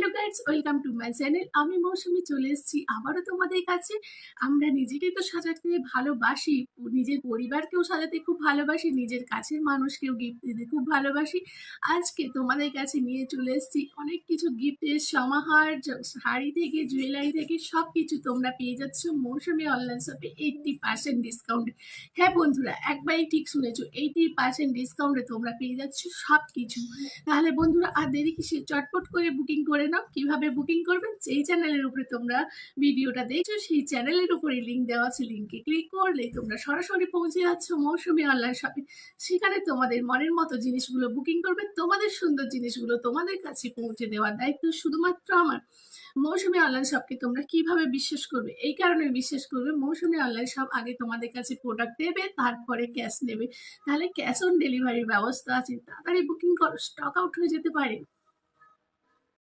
Hello guys, welcome to my channel. আমি মৌসুমী চলে এসেছি আবারও তোমাদের কাছে। আমরা নিজেকে তো সাজাতে ভালোবাসি, নিজের পরিবারকেও সাজাতে খুব ভালোবাসি, নিজের কাছের মানুষকেও গিফট দিতে খুব ভালোবাসি। আজকে তোমাদের কাছে নিয়ে চলে এসেছি অনেক কিছু গিফটের সমাহার, শাড়ি থেকে জুয়েলারি থেকে সব কিছু তোমরা পেয়ে যাচ্ছ মৌসুমী অনলাইন শপে 80% ডিসকাউন্ট। হ্যাঁ বন্ধুরা, একবারই ঠিক শুনেছো, 80% ডিসকাউন্টে তোমরা পেয়ে যাচ্ছ সব কিছু। তাহলে বন্ধুরা আর দেরি কিসের, চটপট করে বুকিং করে নাও। কিভাবে বুকিং করবেন, যেই চ্যানেলের উপরে তোমরা ভিডিওটা দেখছো সেই চ্যানেলের উপরে লিঙ্ক দেওয়া আছে, লিঙ্কে ক্লিক করলে তোমরা সরাসরি পৌঁছে যাচ্ছ মৌসুমী অনলাইন শপে। সেখানে তোমাদের মনের মতো জিনিসগুলো বুকিং করবে, তোমাদের সুন্দর জিনিসগুলো তোমাদের কাছে পৌঁছে দেওয়ার দায়িত্ব শুধুমাত্র আমার। মৌসুমী অনলাইন শপকে তোমরা কিভাবে বিশ্বাস করবে, এই কারণে বিশ্বাস করবে, মৌসুমী অনলাইন শপ আগে তোমাদের কাছে প্রোডাক্ট দেবে, তারপরে ক্যাশ নেবে। তাহলে ক্যাশ অন ডেলিভারির ব্যবস্থা আছে, তাড়াতাড়ি বুকিং করো, স্টক আউট হয়ে যেতে পারে।